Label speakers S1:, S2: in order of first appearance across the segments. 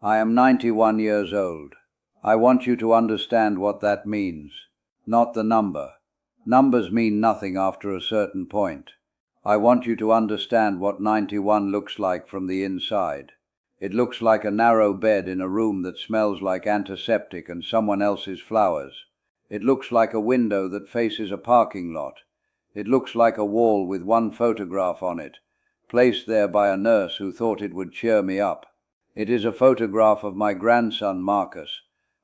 S1: I am 91 years old. I want you to understand what that means, not the number. Numbers mean nothing after a certain point. I want you to understand what 91 looks like from the inside. It looks like a narrow bed in a room that smells like antiseptic and someone else's flowers. It looks like a window that faces a parking lot. It looks like a wall with one photograph on it, placed there by a nurse who thought it would cheer me up. It is a photograph of my grandson Marcus.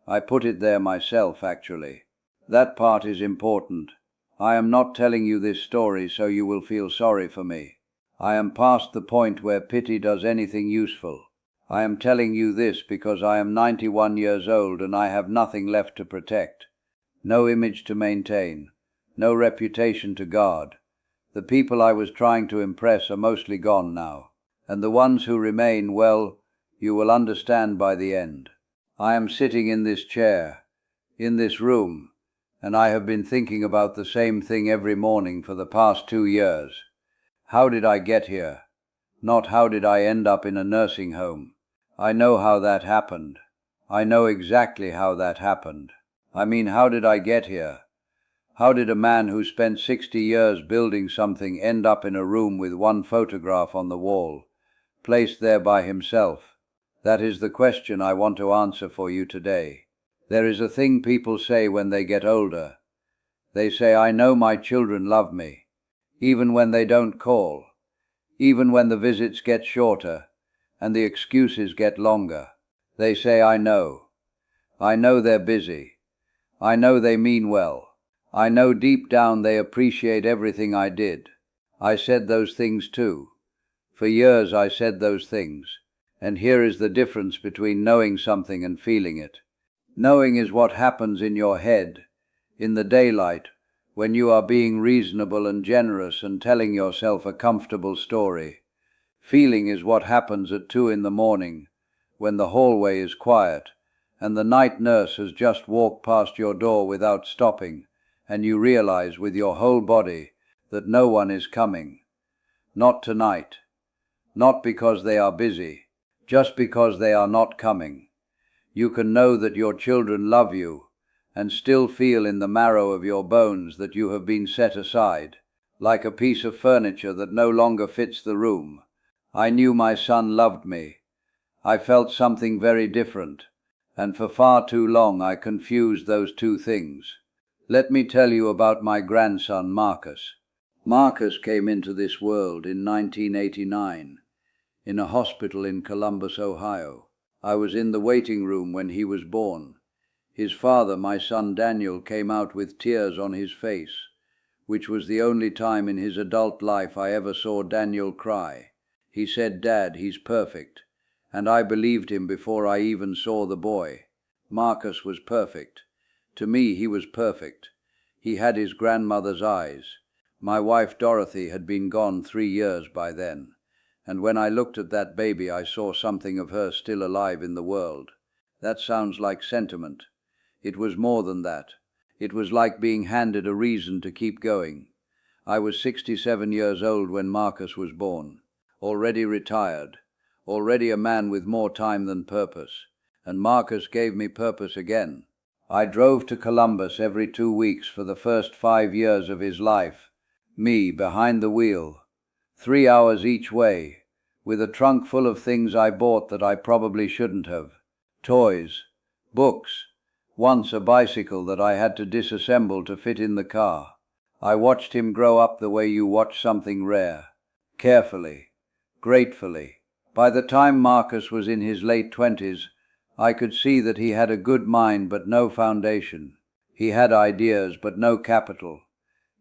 S1: I put it there myself, actually. That part is important. I am not telling you this story so you will feel sorry for me. I am past the point where pity does anything useful. I am telling you this because I am 91 years old and I have nothing left to protect. No image to maintain. No reputation to guard. The people I was trying to impress are mostly gone now. And the ones who remain, well, you will understand by the end. I am sitting in this chair, in this room, and I have been thinking about the same thing every morning for the past 2 years. How did I get here? Not how did I end up in a nursing home. I know how that happened. I know exactly how that happened. I mean, how did I get here? How did a man who spent 60 years building something end up in a room with one photograph on the wall, placed there by himself? That is the question I want to answer for you today. There is a thing people say when they get older. They say, I know my children love me, even when they don't call, even when the visits get shorter and the excuses get longer. They say, I know. I know they're busy. I know they mean well. I know deep down they appreciate everything I did. I said those things too. For years I said those things. And here is the difference between knowing something and feeling it. Knowing is what happens in your head, in the daylight, when you are being reasonable and generous and telling yourself a comfortable story. Feeling is what happens at 2 in the morning, when the hallway is quiet, and the night nurse has just walked past your door without stopping, and you realize with your whole body that no one is coming. Not tonight. Not because they are busy. Just because they are not coming. You can know that your children love you, and still feel in the marrow of your bones that you have been set aside, like a piece of furniture that no longer fits the room. I knew my son loved me. I felt something very different, and for far too long I confused those two things. Let me tell you about my grandson Marcus. Marcus came into this world in 1989. In a hospital in Columbus, Ohio. I was in the waiting room when he was born. His father, my son Daniel, came out with tears on his face, which was the only time in his adult life I ever saw Daniel cry. He said, Dad, he's perfect. And I believed him before I even saw the boy. Marcus was perfect. To me, he was perfect. He had his grandmother's eyes. My wife Dorothy had been gone 3 years by then. And when I looked at that baby, I saw something of her still alive in the world. That sounds like sentiment. It was more than that. It was like being handed a reason to keep going. I was 67 years old when Marcus was born, already retired, already a man with more time than purpose, and Marcus gave me purpose again. I drove to Columbus every 2 weeks for the first 5 years of his life, me behind the wheel, 3 hours each way, with a trunk full of things I bought that I probably shouldn't have. Toys, books, once a bicycle that I had to disassemble to fit in the car. I watched him grow up the way you watch something rare, carefully, gratefully. By the time Marcus was in his late 20s, I could see that he had a good mind but no foundation. He had ideas but no capital.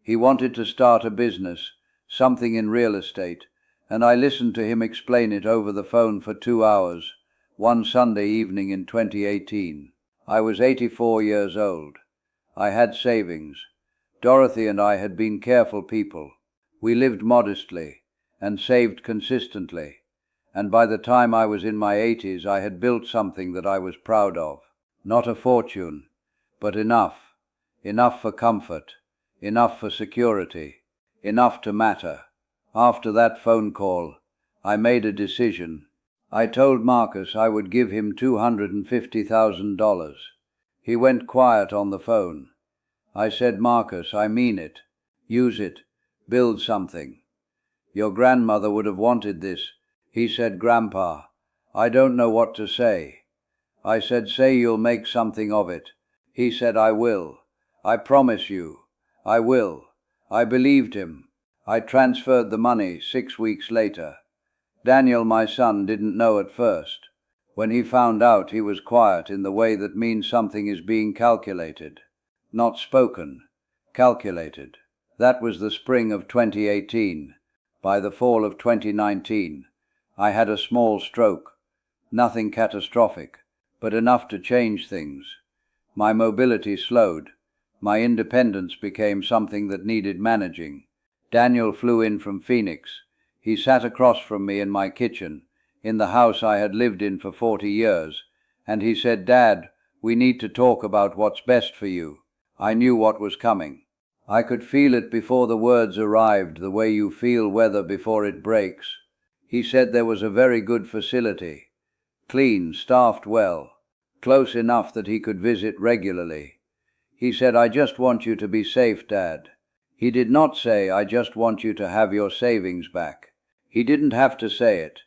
S1: He wanted to start a business, something in real estate, and I listened to him explain it over the phone for 2 hours, one Sunday evening in 2018. I was 84 years old. I had savings. Dorothy and I had been careful people. We lived modestly and saved consistently. And by the time I was in my 80s, I had built something that I was proud of. Not a fortune, but enough. Enough for comfort. Enough for security. Enough to matter. After that phone call, I made a decision. I told Marcus I would give him $250,000. He went quiet on the phone. I said, Marcus, I mean it. Use it. Build something. Your grandmother would have wanted this. He said, Grandpa, I don't know what to say. I said, say you'll make something of it. He said, I will. I promise you. I will. I believed him. I transferred the money 6 weeks later. Daniel, my son, didn't know at first. When he found out, he was quiet in the way that means something is being calculated. Not spoken. Calculated. That was the spring of 2018. By the fall of 2019, I had a small stroke. Nothing catastrophic, but enough to change things. My mobility slowed. My independence became something that needed managing. Daniel flew in from Phoenix. He sat across from me in my kitchen, in the house I had lived in for 40 years, and he said, Dad, we need to talk about what's best for you. I knew what was coming. I could feel it before the words arrived, the way you feel weather before it breaks. He said there was a very good facility. Clean, staffed well, close enough that he could visit regularly. He said, I just want you to be safe, Dad. He did not say, I just want you to have your savings back. He didn't have to say it.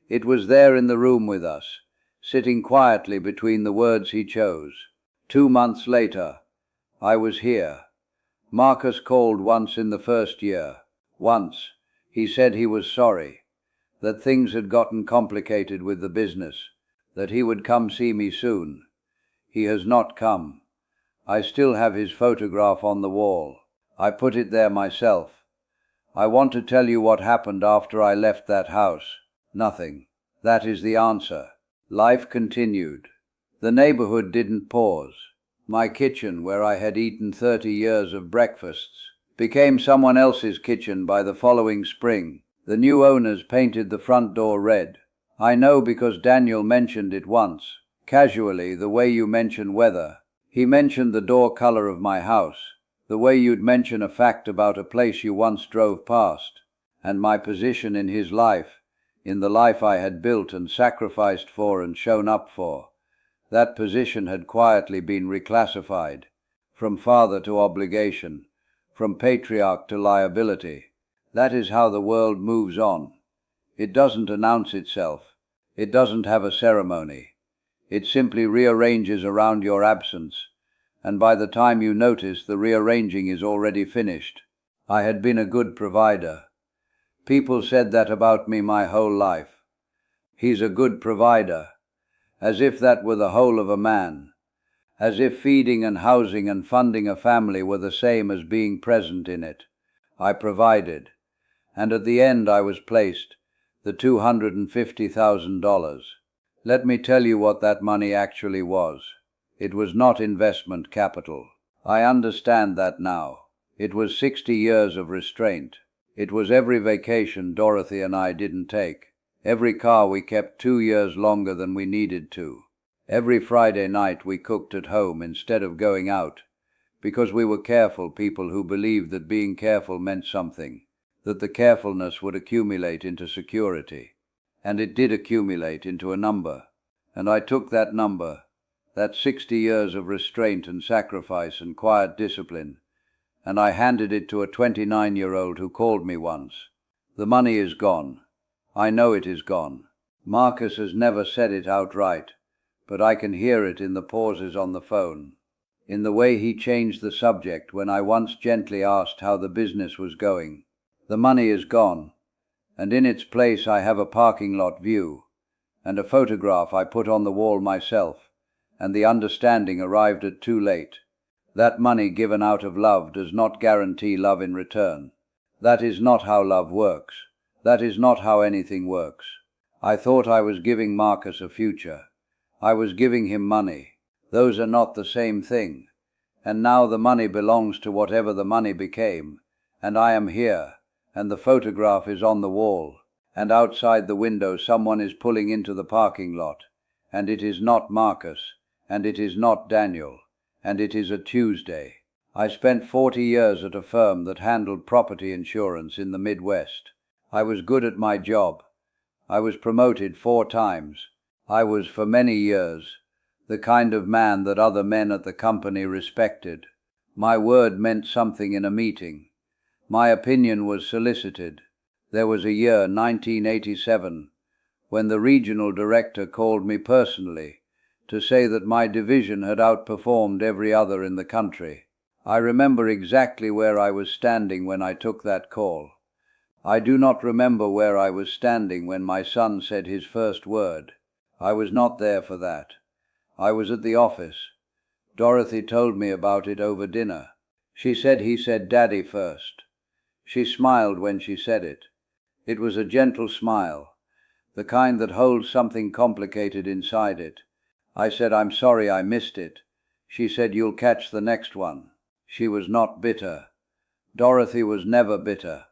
S1: It was there in the room with us, sitting quietly between the words he chose. 2 months later, I was here. Marcus called once in the first year. Once. He said he was sorry, that things had gotten complicated with the business, that he would come see me soon. He has not come. I still have his photograph on the wall. I put it there myself. I want to tell you what happened after I left that house. Nothing. That is the answer. Life continued. The neighborhood didn't pause. My kitchen, where I had eaten 30 years of breakfasts, became someone else's kitchen by the following spring. The new owners painted the front door red. I know because Daniel mentioned it once, casually, the way you mention weather. He mentioned the door color of my house, the way you'd mention a fact about a place you once drove past, and my position in his life, in the life I had built and sacrificed for and shown up for. That position had quietly been reclassified, from father to obligation, from patriarch to liability. That is how the world moves on. It doesn't announce itself. It doesn't have a ceremony. It simply rearranges around your absence, and by the time you notice, the rearranging is already finished. I had been a good provider. People said that about me my whole life. He's a good provider. As if that were the whole of a man. As if feeding and housing and funding a family were the same as being present in it. I provided. And at the end I was placed, the $250,000. Let me tell you what that money actually was. It was not investment capital. I understand that now. It was 60 years of restraint. It was every vacation Dorothy and I didn't take. Every car we kept 2 years longer than we needed to. Every Friday night we cooked at home instead of going out, because we were careful people who believed that being careful meant something, that the carefulness would accumulate into security. And it did accumulate into a number. And I took that number, that 60 years of restraint and sacrifice and quiet discipline, and I handed it to a 29-year-old who called me once. The money is gone. I know it is gone. Marcus has never said it outright, but I can hear it in the pauses on the phone, in the way he changed the subject when I once gently asked how the business was going. The money is gone, and in its place I have a parking lot view, and a photograph I put on the wall myself, and the understanding arrived at too late. That money given out of love does not guarantee love in return. That is not how love works. That is not how anything works. I thought I was giving Marcus a future. I was giving him money. Those are not the same thing. And now the money belongs to whatever the money became, and I am here, and the photograph is on the wall, and outside the window someone is pulling into the parking lot, and it is not Marcus, and it is not Daniel, and it is a Tuesday. I spent 40 years at a firm that handled property insurance in the Midwest. I was good at my job. I was promoted 4 times. I was, for many years, the kind of man that other men at the company respected. My word meant something in a meeting. My opinion was solicited. There was a year, 1987, when the regional director called me personally to say that my division had outperformed every other in the country. I remember exactly where I was standing when I took that call. I do not remember where I was standing when my son said his first word. I was not there for that. I was at the office. Dorothy told me about it over dinner. She said he said Daddy first. She smiled when she said it. It was a gentle smile, the kind that holds something complicated inside it. I said, I'm sorry I missed it. She said, you'll catch the next one. She was not bitter. Dorothy was never bitter.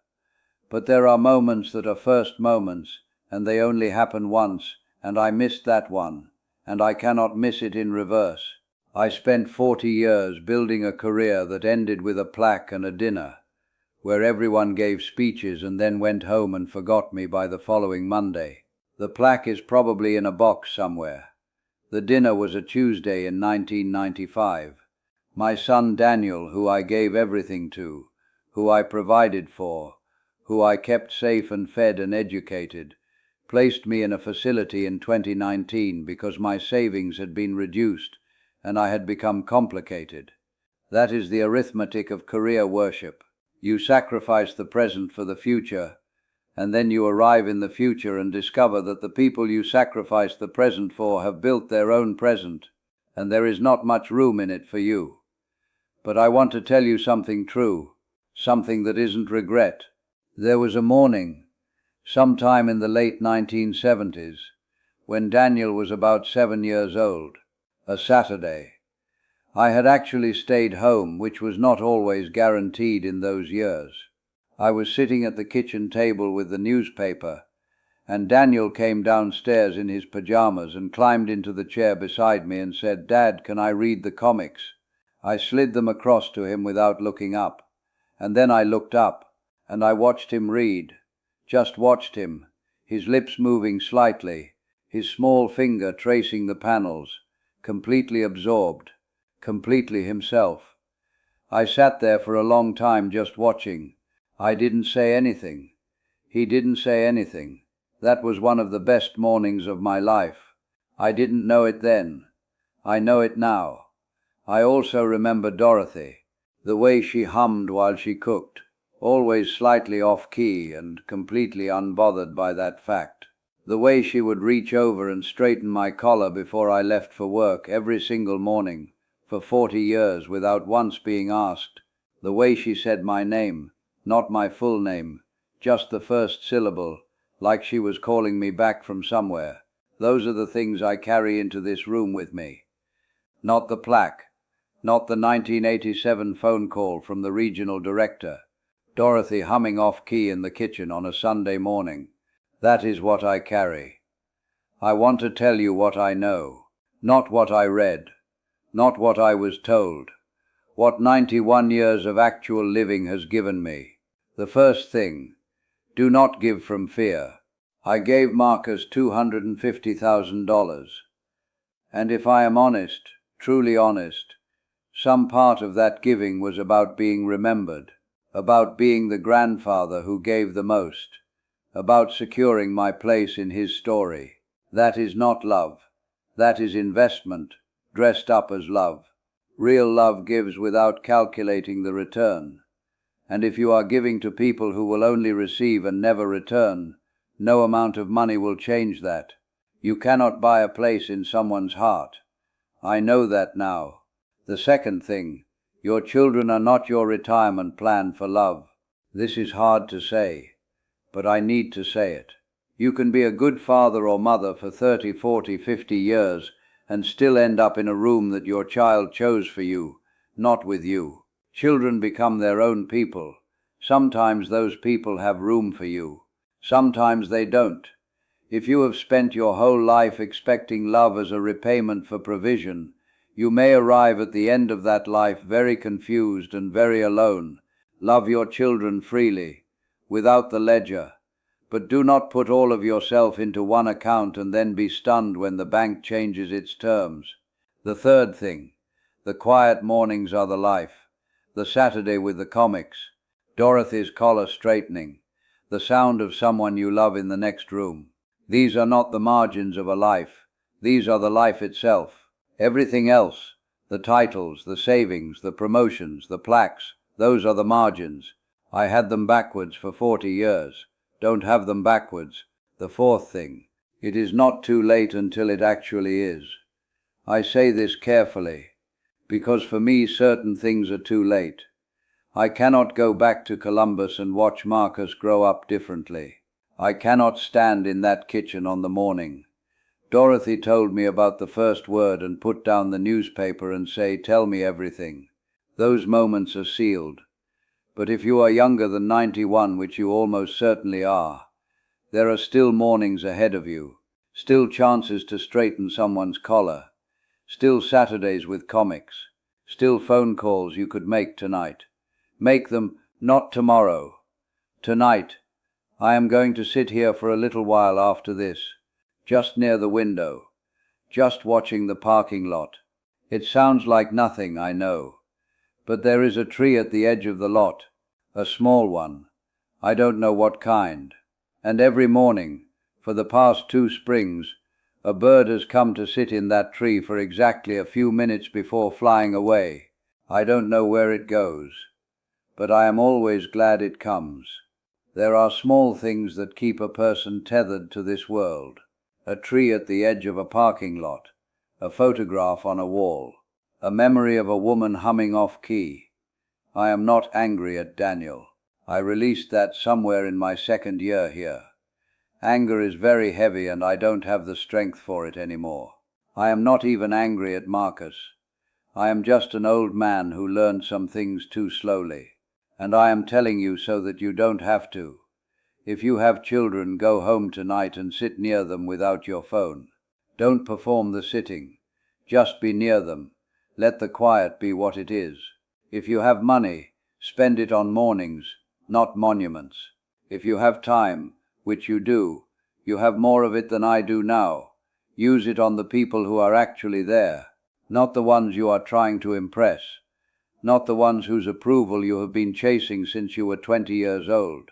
S1: But there are moments that are first moments, and they only happen once, and I missed that one, and I cannot miss it in reverse. I spent 40 years building a career that ended with a plaque and a dinner, where everyone gave speeches and then went home and forgot me by the following Monday. The plaque is probably in a box somewhere. The dinner was a Tuesday in 1995. My son Daniel, who I gave everything to, who I provided for, who I kept safe and fed and educated, placed me in a facility in 2019 because my savings had been reduced and I had become complicated. That is the arithmetic of career worship. You sacrifice the present for the future, and then you arrive in the future and discover that the people you sacrificed the present for have built their own present, and there is not much room in it for you. But I want to tell you something true, something that isn't regret. There was a morning, sometime in the late 1970s, when Daniel was about 7 years old, a Saturday. I had actually stayed home, which was not always guaranteed in those years. I was sitting at the kitchen table with the newspaper, and Daniel came downstairs in his pajamas and climbed into the chair beside me and said, Dad, can I read the comics? I slid them across to him without looking up, and then I looked up, and I watched him read. Just watched him, his lips moving slightly, his small finger tracing the panels, completely absorbed, completely himself. I sat there for a long time just watching. I didn't say anything. He didn't say anything. That was one of the best mornings of my life. I didn't know it then. I know it now. I also remember Dorothy, the way she hummed while she cooked, always slightly off-key and completely unbothered by that fact. The way she would reach over and straighten my collar before I left for work every single morning, for 40 years without once being asked. The way she said my name, not my full name, just the first syllable, like she was calling me back from somewhere. Those are the things I carry into this room with me. Not the plaque, not the 1987 phone call from the regional director, Dorothy humming off-key in the kitchen on a Sunday morning. That is what I carry. I want to tell you what I know, not what I read, not what I was told, what 91 years of actual living has given me. The first thing, do not give from fear. I gave Marcus $250,000. And if I am honest, truly honest, some part of that giving was about being remembered, about being the grandfather who gave the most, about securing my place in his story. That is not love. That is investment, dressed up as love. Real love gives without calculating the return. And if you are giving to people who will only receive and never return, no amount of money will change that. You cannot buy a place in someone's heart. I know that now. The second thing, your children are not your retirement plan for love. This is hard to say, but I need to say it. You can be a good father or mother for 30, 40, 50 years and still end up in a room that your child chose for you, not with you. Children become their own people. Sometimes those people have room for you. Sometimes they don't. If you have spent your whole life expecting love as a repayment for provision, you may arrive at the end of that life very confused and very alone. Love your children freely, without the ledger, But do not put all of yourself into one account and then be stunned when the bank changes its terms. The third thing, the quiet mornings are the life. The Saturday with the comics, Dorothy's collar straightening, the sound of someone you love in the next room. These are not the margins of a life. These are the life itself. Everything else, the titles, the savings, the promotions, the plaques, those are the margins. I had them backwards for 40 years. Don't have them backwards. The fourth thing, it is not too late until it actually is. I say this carefully, because for me certain things are too late. I cannot go back to Columbus and watch Marcus grow up differently. I cannot stand in that kitchen on the morning. Dorothy told me about the first word and put down the newspaper and say, "Tell me everything." Those moments are sealed. But if you are younger than 91, which you almost certainly are, there are still mornings ahead of you, still chances to straighten someone's collar, still Saturdays with comics, still phone calls you could make tonight. Make them, not tomorrow. Tonight. I am going to sit here for a little while after this, just near the window, just watching the parking lot. It sounds like nothing, I know. But there is a tree at the edge of the lot, a small one. I don't know what kind. And every morning, for the past 2 springs, a bird has come to sit in that tree for exactly a few minutes before flying away. I don't know where it goes, but I am always glad it comes. There are small things that keep a person tethered to this world. A tree at the edge of a parking lot, a photograph on a wall, a memory of a woman humming off key. I am not angry at Daniel. I released that somewhere in my 2nd year here. Anger is very heavy and I don't have the strength for it anymore. I am not even angry at Marcus. I am just an old man who learned some things too slowly. And I am telling you so that you don't have to. If you have children, go home tonight and sit near them without your phone. Don't perform the sitting. Just be near them. Let the quiet be what it is. If you have money, spend it on mornings, not monuments. If you have time, which you do, you have more of it than I do now. Use it on the people who are actually there, not the ones you are trying to impress, not the ones whose approval you have been chasing since you were 20 years old.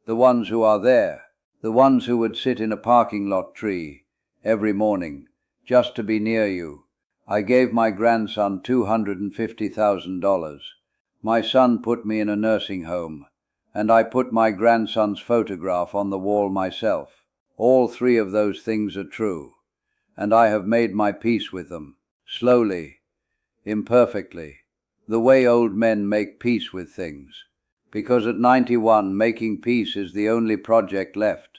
S1: The ones who are there, the ones who would sit in a parking lot tree every morning just to be near you. I gave my grandson $250,000. My son put me in a nursing home, and I put my grandson's photograph on the wall myself. All 3 of those things are true, and I have made my peace with them, slowly, imperfectly, the way old men make peace with things. Because at 91, making peace is the only project left,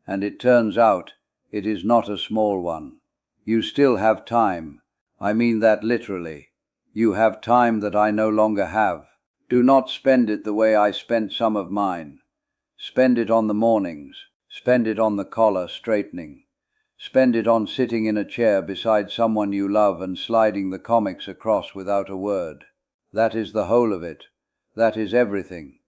S1: and it turns out it is not a small one. You still have time. I mean that literally. You have time that I no longer have. Do not spend it the way I spent some of mine. Spend it on the mornings. Spend it on the collar straightening. Spend it on sitting in a chair beside someone you love and sliding the comics across without a word. That is the whole of it. That is everything.